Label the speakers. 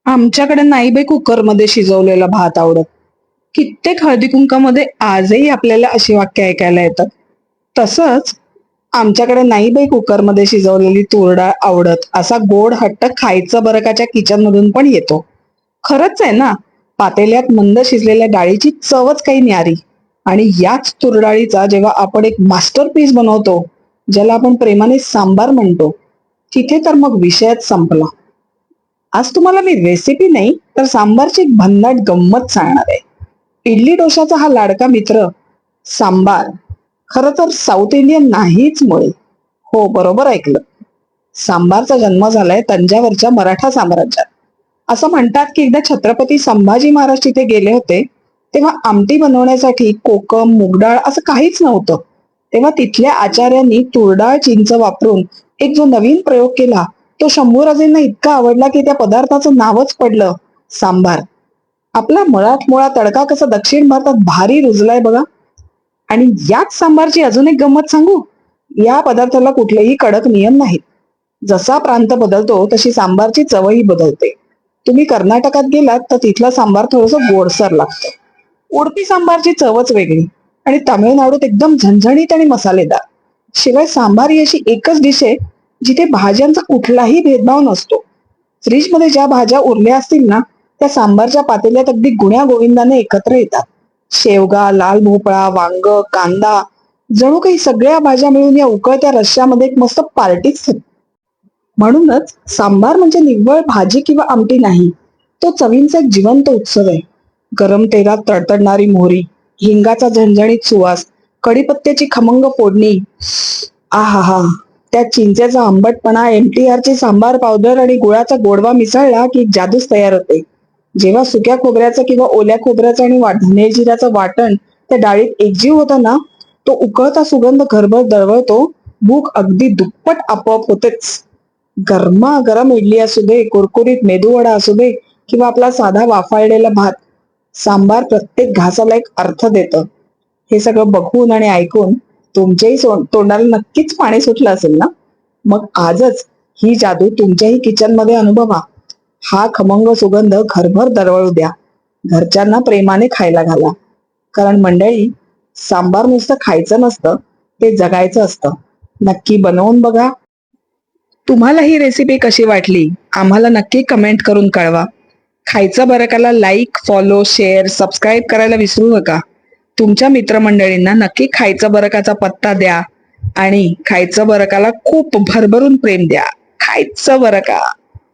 Speaker 1: आमच्याकडे नाही बाई कुकरमध्ये शिजवलेला भात आवडत. कित्येक हळदी कुंकामध्ये आजही आपल्याला अशी वाक्य ऐकायला येतात. तसंच आमच्याकडे नाही बाई कुकरमध्ये शिजवलेली तूर डाळ आवडत असा गोड हट्ट खायचं बरकाच्या किचन मधून पण येतो. खरंच आहे ना, पातेल्यात मंद शिजलेल्या डाळीची चवच काही न्यारी. आणि याच तूर डाळीचा जेव्हा आपण एक मास्टरपीस बनवतो, ज्याला आपण प्रेमाने सांबार म्हणतो, तिथे तर मग विषयच संपला. आज तुम्हाला मी रेसिपी नाही तर सांबारची एक भन्नाट गंमत सांगणार आहे. इडली डोशाचा हा लाडका मित्र सांबार खर तर साऊथ इंडियन नाहीच मुळे. हो, बरोबर ऐकलं. सांबारचा जन्म झालाय तंजावरच्या मराठा साम्राज्यात. असं म्हणतात की एकदा छत्रपती संभाजी महाराज तिथे गेले होते, तेव्हा आमटी बनवण्यासाठी कोकम मूगडाळ असं काहीच नव्हतं. तेव्हा तिथल्या आचार्यांनी तुरडाळ चिंच वापरून एक जो नवीन प्रयोग केला, तो शंभूराजेंना इतका आवडला की त्या पदार्थाचं नावच पडलं सांबार. आपला मराठमोळा तडका कसा दक्षिण भारतात भारी रुजलाय बघा. आणि याच सांबारची अजून एक गंमत सांगू. या पदार्थाला कुठलेही कडक नियम नाहीत. जसा प्रांत बदलतो तशी सांबारची चवही बदलते. तुम्ही कर्नाटकात गेलात तर तिथला सांबार थोडस गोडसर लागतं. उडपी सांबारची चवच वेगळी. आणि तामिळनाडूत एकदम झणझणीत आणि मसालेदार. शिवाय सांबार ही अशी एकच डिश आहे जिथे भाज्यांचा कुठलाही भेदभाव नसतो. फ्रीज मध्ये ज्या भाज्या उरल्या असतील ना, त्या सांबारच्या पातेल्यात अगदी गुण्या गोविंदाने एकत्र येतात. शेवगा, लाल भोपळा, वांग, कांदा, जणू काही सगळ्या भाज्या मिळून या उकळत्या रश्श्यामध्ये एक मस्त पार्टीच होते. म्हणूनच सांबार म्हणजे निव्वळ भाजी किंवा आमटी नाही, तो चवींचा एक जिवंत उत्सव आहे. गरम तेलात तडतडणारी मोहरी, हिंगाचा झणझणीत सुवास, कढीपत्त्याची खमंग फोडणी, आहा हा, त्या चिंचेचा आंबटपणा, MTR ची सांबार पावडर आणि गुळाचा गोडवा मिसळला की एक जादूच तयार होते. जेव्हा सुक्या खोबऱ्याचं किंवा ओल्या खोबऱ्याचं आणि धने जिऱ्याचं वाटण त्या डाळीत एकजीव होतं ना, तो उकळता सुगंध घरभर दळवळतो. भूक अगदी दुप्पट आपोआप होतेच. गरमागरम इडली असू दे, कुरकुरीत मेदूवडा असू दे किंवा आपला साधा वाफाळलेला भात, सांबार प्रत्येक घासाला एक अर्थ देतं. हे सगळं बघून आणि ऐकून तुमच्याही तोंडाला नक्कीच पाणी सुटलं असेल ना. मग आजच ही जादू तुमच्याही किचन मध्ये अनुभवा. हा खमंग सुगंध घरभर दरवळू द्या. घरच्यांना प्रेमाने खायला घाला. कारण मंडळी, सांबार नुसतं खायचं नसतं, ते जगायचं असतं. नक्की बनवून बघा. तुम्हाला ही रेसिपी कशी वाटली आम्हाला नक्की कमेंट करून कळवा. खायचं बरकाला लाईक, फॉलो, शेअर, सबस्क्राईब करायला विसरू नका. तुमच्या मित्रमंडळींना नक्की खायचं बरकाचा पत्ता द्या आणि खायचं बरकाला खूप भरभरून प्रेम द्या. खायचं बरका.